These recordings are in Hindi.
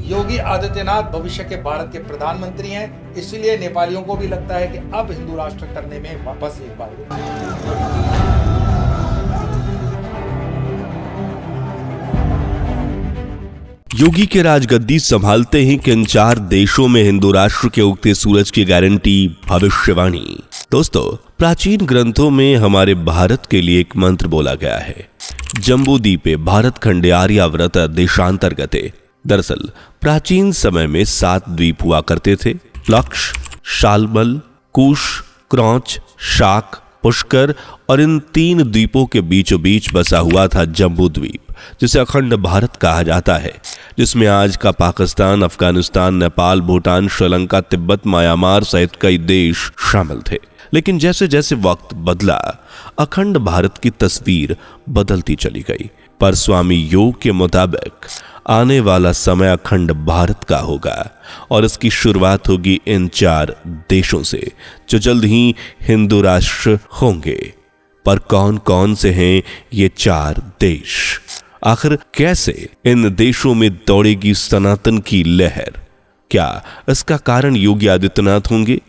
योगी आदित्यनाथ भविष्य के भारत के प्रधानमंत्री हैं, इसलिए नेपालियों को भी लगता है कि अब हिंदू राष्ट्र करने में वापस एक बार योगी के राजगद्दी संभालते ही किन 4 देशों में हिंदू राष्ट्र के उगते सूरज की गारंटी, भविष्यवाणी। दोस्तों, प्राचीन ग्रंथों में हमारे भारत के लिए एक मंत्र बोला गया है, जम्बूद्वीपे भारत खंडे आर्यावर्त देशांतर्गते। दरअसल प्राचीन समय में 7 द्वीप हुआ करते थे, लक्ष, शालमल, कुश, क्रौच, शाक, पुष्कर, और इन 3 द्वीपों के बीचों बीच बसा हुआ था जम्बू द्वीप, जिसे अखंड भारत कहा जाता है, जिसमें आज का पाकिस्तान, अफगानिस्तान, नेपाल, भूटान, श्रीलंका, तिब्बत, म्यांमार सहित कई देश शामिल थे। लेकिन जैसे जैसे वक्त बदला, अखंड भारत की तस्वीर बदलती चली गई। पर स्वामी योग के मुताबिक आने वाला समय अखंड भारत का होगा और इसकी शुरुआत होगी इन 4 देशों से, जो जल्द ही हिंदू राष्ट्र होंगे। पर कौन कौन से हैं ये 4 देश? आखिर कैसे इन देशों में दौड़ेगी सनातन की लहर? क्या इसका कारण योगी आदित्यनाथ होंगे?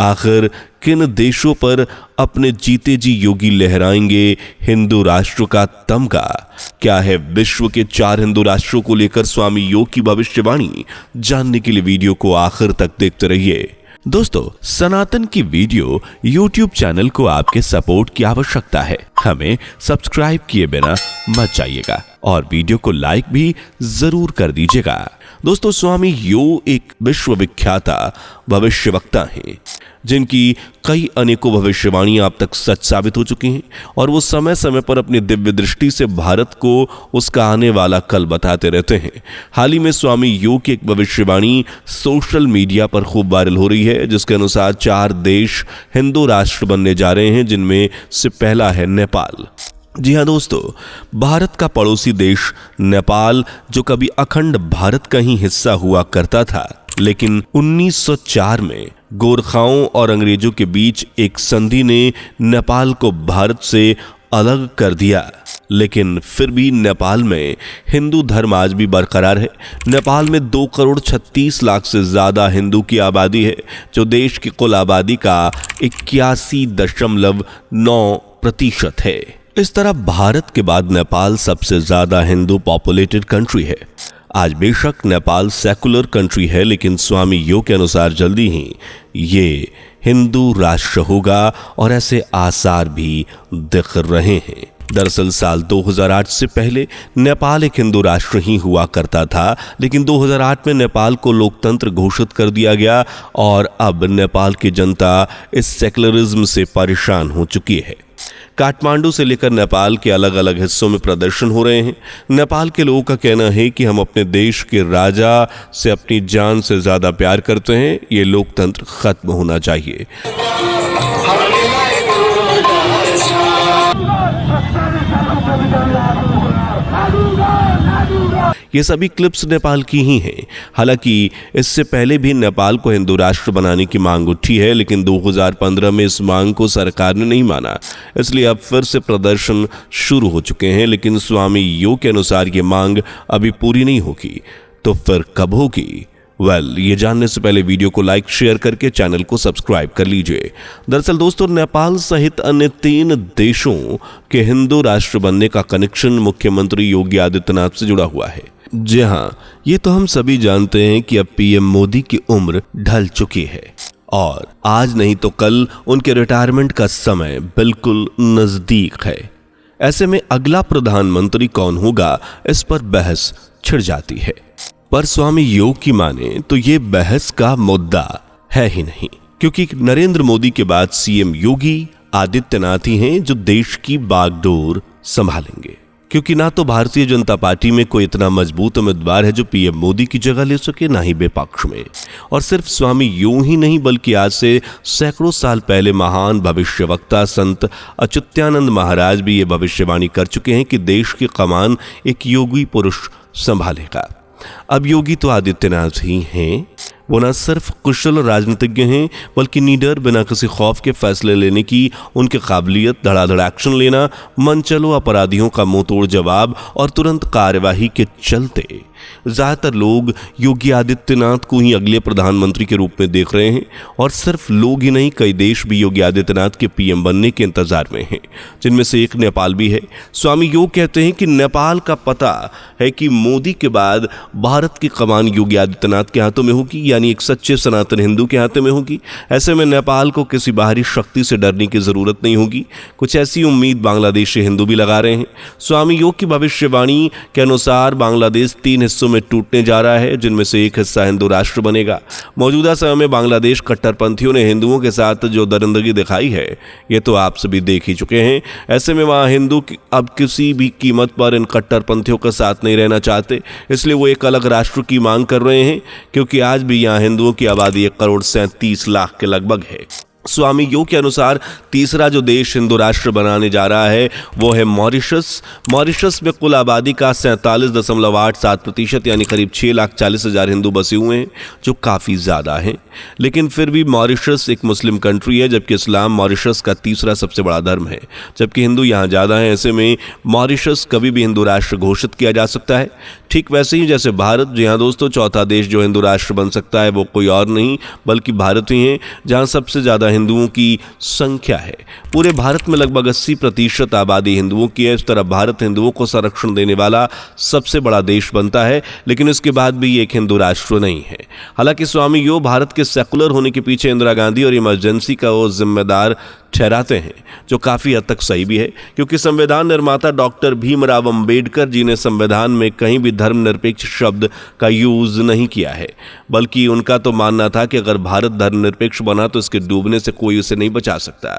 आखिर किन देशों पर अपने जीते जी योगी लहराएंगे हिंदू राष्ट्र का तमगा? क्या है विश्व के 4 हिंदू राष्ट्रों को लेकर स्वामी योग की भविष्यवाणी? जानने के लिए वीडियो को आखिर तक देखते रहिए। दोस्तों, सनातन की वीडियो YouTube चैनल को आपके सपोर्ट की आवश्यकता है। हमें सब्सक्राइब किए बिना मत जाइएगा और वीडियो को लाइक भी जरूर कर दीजिएगा। दोस्तों, स्वामी योग एक विश्वविख्याता भविष्यवक्ता हैं, जिनकी कई अनेकों भविष्यवाणियां अब तक सच साबित हो चुकी हैं और वो समय समय पर अपनी दिव्य दृष्टि से भारत को उसका आने वाला कल बताते रहते हैं। हाल ही में स्वामी योग की एक भविष्यवाणी सोशल मीडिया पर खूब वायरल हो रही है, जिसके अनुसार 4 देश हिंदू राष्ट्र बनने जा रहे हैं, जिनमें से पहला है नेपाल। जी हाँ दोस्तों, भारत का पड़ोसी देश नेपाल, जो कभी अखंड भारत का ही हिस्सा हुआ करता था, लेकिन 1904 में गोरखाओं और अंग्रेजों के बीच एक संधि ने नेपाल को भारत से अलग कर दिया। लेकिन फिर भी नेपाल में हिंदू धर्म आज भी बरकरार है। नेपाल में 2 करोड़ 36 लाख से ज्यादा हिंदू की आबादी है, जो देश की कुल आबादी का 81.9% है। इस तरह भारत के बाद नेपाल सबसे ज्यादा हिंदू पॉपुलेटेड कंट्री है। आज बेशक नेपाल सेकुलर कंट्री है, लेकिन स्वामी योग के अनुसार जल्दी ही ये हिंदू राष्ट्र होगा और ऐसे आसार भी दिख रहे हैं। दरअसल साल 2008 से पहले नेपाल एक हिंदू राष्ट्र ही हुआ करता था, लेकिन 2008 में नेपाल को लोकतंत्र घोषित कर दिया गया और अब नेपाल की जनता इस सेकुलरिज्म से परेशान हो चुकी है। काठमांडू से लेकर नेपाल के अलग अलग हिस्सों में प्रदर्शन हो रहे हैं। नेपाल के लोगों का कहना है कि हम अपने देश के राजा से अपनी जान से ज्यादा प्यार करते हैं, ये लोकतंत्र खत्म होना चाहिए। ये सभी क्लिप्स नेपाल की ही हैं। हालांकि इससे पहले भी नेपाल को हिंदू राष्ट्र बनाने की मांग उठी है, लेकिन 2015 में इस मांग को सरकार ने नहीं माना, इसलिए अब फिर से प्रदर्शन शुरू हो चुके हैं। लेकिन स्वामी योग के अनुसार ये मांग अभी पूरी नहीं होगी, तो फिर कब होगी? ये जानने से पहले वीडियो को लाइक शेयर करके चैनल को सब्सक्राइब कर लीजिए। दरअसल दोस्तों, नेपाल सहित अन्य 3 देशों के हिंदू राष्ट्र बनने का कनेक्शन मुख्यमंत्री योगी आदित्यनाथ से जुड़ा हुआ है। जी हाँ, ये तो हम सभी जानते हैं कि अब पीएम मोदी की उम्र ढल चुकी है और आज नहीं तो कल उनके रिटायरमेंट का समय बिल्कुल नजदीक है। ऐसे में अगला प्रधानमंत्री कौन होगा, इस पर बहस छिड़ जाती है। पर स्वामी योग की माने तो ये बहस का मुद्दा है ही नहीं, क्योंकि नरेंद्र मोदी के बाद सीएम योगी आदित्यनाथ ही हैं जो देश की बागडोर संभालेंगे। क्योंकि ना तो भारतीय जनता पार्टी में कोई इतना मजबूत उम्मीदवार है जो पीएम मोदी की जगह ले सके, ना ही विपक्ष में। और सिर्फ स्वामी योग ही नहीं, बल्कि आज से सैकड़ों साल पहले महान भविष्यवक्ता संत अच्युतानंद महाराज भी ये भविष्यवाणी कर चुके हैं कि देश की कमान एक योगी पुरुष संभालेगा। अब योगी तो आदित्यनाथ ही हैं। वो न सिर्फ कुशल राजनीतिज्ञ हैं, बल्कि निडर, बिना किसी खौफ के फैसले लेने की उनकी काबिलियत, धड़ाधड़ एक्शन लेना, मनचलो अपराधियों का मुंह तोड़ जवाब और तुरंत कार्यवाही के चलते ज्यादातर लोग योगी आदित्यनाथ को ही अगले प्रधानमंत्री के रूप में देख रहे हैं और सिर्फ लोग ही नहीं, कई देश भी योगी आदित्यनाथ के पीएम बनने के इंतजार में हैं, जिनमें से एक नेपाल भी है। स्वामी योग कहते हैं कि नेपाल का पता है कि मोदी के बाद भारत की कमान योगी आदित्यनाथ के हाथों में होगी, यानी एक सच्चे सनातन हिंदू के हाथों में होगी। ऐसे में नेपाल को किसी बाहरी शक्ति से डरने की जरूरत नहीं होगी। कुछ ऐसी उम्मीद बांग्लादेशी हिंदू भी लगा रहे हैं। स्वामी योग की भविष्यवाणी के अनुसार बांग्लादेश 3 हिस्सों में टूटने जा रहा है, जिनमें से एक हिस्सा हिंदू राष्ट्र बनेगा। मौजूदा समय में बांग्लादेश कट्टरपंथियों ने हिंदुओं के साथ जो दरिंदगी दिखाई है, ये तो आप सभी देख ही चुके हैं। ऐसे में वहां हिंदू अब किसी भी कीमत पर इन कट्टरपंथियों के साथ नहीं रहना चाहते, इसलिए वो एक अलग राष्ट्र की मांग कर रहे हैं, क्योंकि आज भी यहाँ हिंदुओं की आबादी 1,37,00,000 के लगभग है। स्वामी योग के अनुसार तीसरा जो देश हिंदू राष्ट्र बनाने जा रहा है वो है मॉरिशस। मॉरिशस में कुल आबादी का 47.87% यानी करीब 6,40,000 हिंदू बसे हुए हैं, जो काफ़ी ज़्यादा हैं। लेकिन फिर भी मॉरिशस एक मुस्लिम कंट्री है, जबकि इस्लाम मॉरिशस का तीसरा सबसे बड़ा धर्म है, जबकि हिंदू यहाँ ज़्यादा हैं। ऐसे में मॉरिशस कभी भी हिंदू राष्ट्र घोषित किया जा सकता है, ठीक वैसे ही जैसे भारत। जी हाँ दोस्तों, चौथा देश जो हिंदू राष्ट्र बन सकता है वो कोई और नहीं बल्कि भारत ही है, जहाँ सबसे ज़्यादा हिंदुओं की संख्या है। पूरे भारत में लगभग 80% आबादी हिंदुओं की है। इस तरह भारत हिंदुओं को संरक्षण देने वाला सबसे बड़ा देश बनता है, लेकिन इसके बाद भी एक हिंदू राष्ट्र नहीं है। हालांकि स्वामी योग भारत के सेकुलर होने के पीछे इंदिरा गांधी और इमरजेंसी का वो जिम्मेदार ठहराते हैं, जो काफ़ी हद तक सही भी है, क्योंकि संविधान निर्माता डॉक्टर भीमराव अंबेडकर जी ने संविधान में कहीं भी धर्मनिरपेक्ष शब्द का यूज नहीं किया है, बल्कि उनका तो मानना था कि अगर भारत धर्मनिरपेक्ष बना तो इसके डूबने से कोई उसे नहीं बचा सकता।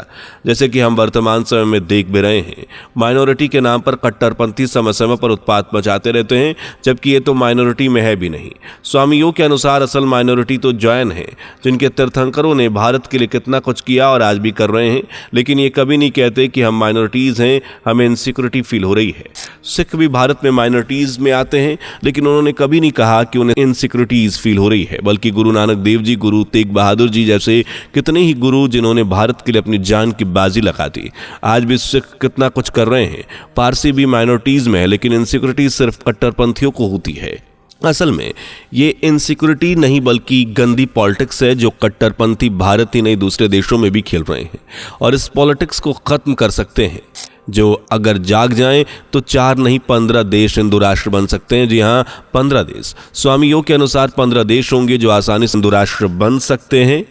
जैसे कि हम वर्तमान समय में देख भी रहे हैं, माइनॉरिटी के नाम पर कट्टरपंथी समय समय पर उत्पात मचाते रहते हैं, जबकि ये तो माइनॉरिटी में है भी नहीं। स्वामी योग के अनुसार असल माइनॉरिटी तो जैन है, जिनके तीर्थंकरों ने भारत के लिए कितना कुछ किया और आज भी कर रहे हैं, लेकिन ये कभी नहीं कहते कि हम माइनॉरिटीज हैं, हमें इनसिक्योरिटी फील हो रही है। सिख भी भारत में माइनॉरिटीज में आते हैं, लेकिन उन्होंने कभी नहीं कहा कि उन्हें इनसिक्योरिटीज फील हो रही है, बल्कि गुरु नानक देव जी, गुरु तेग बहादुर जी जैसे कितने ही गुरु जिन्होंने भारत के लिए अपनी जान की बाजी लगा दी, आज भी सिख कितना कुछ कर रहे हैं। पारसी भी माइनॉरिटीज में है, लेकिन इनसिक्योरिटी सिर्फ कट्टरपंथियों को होती है। असल में ये इनसिक्योरिटी नहीं बल्कि गंदी पॉलिटिक्स है, जो कट्टरपंथी भारत ही नहीं दूसरे देशों में भी खेल रहे हैं, और इस पॉलिटिक्स को खत्म कर सकते हैं, जो अगर जाग जाएं तो 4 नहीं 15 देश हिंदू राष्ट्र बन सकते हैं। जी हाँ, 15 देश। स्वामी योग के अनुसार 15 देश होंगे जो आसानी से हिंदू राष्ट्र बन सकते हैं,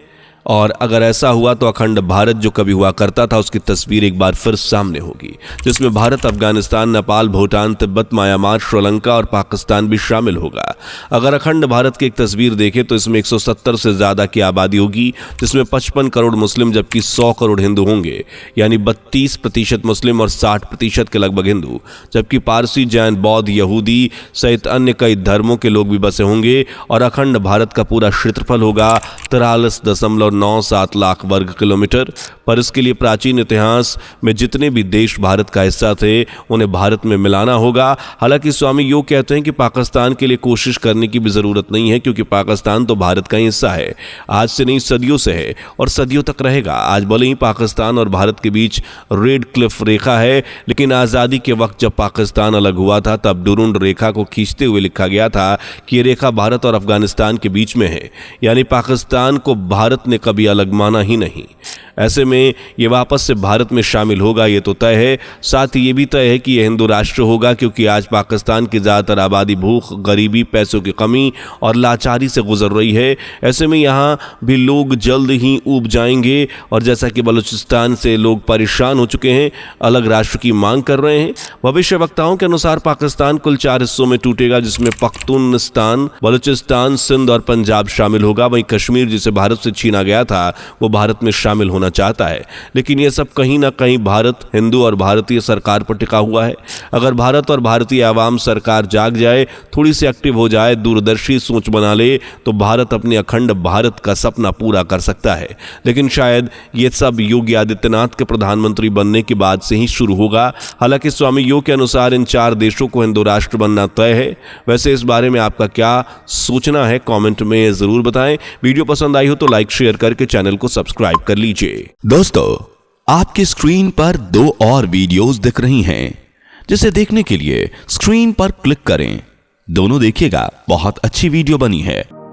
और अगर ऐसा हुआ तो अखंड भारत जो कभी हुआ करता था उसकी तस्वीर एक बार फिर सामने होगी, जिसमें भारत, अफगानिस्तान, नेपाल, भूटान, तिब्बत, म्यांमार, श्रीलंका और पाकिस्तान भी शामिल होगा। अगर अखंड भारत की एक तस्वीर देखें तो इसमें 170 से ज़्यादा की आबादी होगी, जिसमें 55 करोड़ मुस्लिम जबकि 100 करोड़ हिंदू होंगे, यानी 32% मुस्लिम और 60% के लगभग हिंदू, जबकि पारसी, जैन, बौद्ध, यहूदी सहित अन्य कई धर्मों के लोग भी बसे होंगे। और अखंड भारत का पूरा क्षेत्रफल होगा 43.97 लाख वर्ग किलोमीटर। पर इसके लिए प्राचीन इतिहास में जितने भी देश भारत का हिस्सा थे उन्हें भारत में मिलाना होगा। हालांकि स्वामी योग कहते हैं कि पाकिस्तान के लिए कोशिश करने की भी ज़रूरत नहीं है, क्योंकि पाकिस्तान तो भारत का ही हिस्सा है, आज से नहीं सदियों से है और सदियों तक रहेगा। आज भले ही पाकिस्तान और भारत के बीच रेड क्लिफ रेखा है, लेकिन आज़ादी के वक्त जब पाकिस्तान अलग हुआ था तब डुरुंड रेखा को खींचते हुए लिखा गया था कि ये रेखा भारत और अफगानिस्तान के बीच में है, यानी पाकिस्तान को भारत ने कभी अलग माना ही नहीं। ऐसे में ये वापस से भारत में शामिल होगा, ये तो तय है। साथ ही ये भी तय है कि यह हिंदू राष्ट्र होगा, क्योंकि आज पाकिस्तान की ज़्यादातर आबादी भूख, गरीबी, पैसों की कमी और लाचारी से गुजर रही है। ऐसे में यहाँ भी लोग जल्द ही ऊब जाएंगे, और जैसा कि बलूचिस्तान से लोग परेशान हो चुके हैं, अलग राष्ट्र की मांग कर रहे हैं। भविष्य वक्ताओं के अनुसार पाकिस्तान कुल 4 हिस्सों में टूटेगा, जिसमें पख्तूनस्तान, बलूचिस्तान, सिंध और पंजाब शामिल होगा। वहीं कश्मीर, जिसे भारत से छीना गया था, वो भारत में शामिल होना चाहता है। लेकिन यह सब कहीं ना कहीं भारत, हिंदू और भारतीय सरकार पर टिका हुआ है। अगर भारत और भारतीय आवाम सरकार जाग जाए, थोड़ी सी एक्टिव हो जाए, दूरदर्शी सोच बना ले, तो भारत अपने अखंड भारत का सपना पूरा कर सकता है। लेकिन शायद ये सब योगी आदित्यनाथ के प्रधानमंत्री बनने के बाद से ही शुरू होगा। हालांकि स्वामी योग के अनुसार इन 4 देशों को हिंदू राष्ट्र बनना तय है। वैसे इस बारे में आपका क्या सोचना है, कमेंट में जरूर बताएं। वीडियो पसंद आई हो तो लाइक शेयर करके चैनल को सब्सक्राइब कर लीजिए। दोस्तों, आपकी स्क्रीन पर 2 और वीडियोस दिख रही हैं, जिसे देखने के लिए स्क्रीन पर क्लिक करें दोनों देखिएगा, बहुत अच्छी वीडियो बनी है।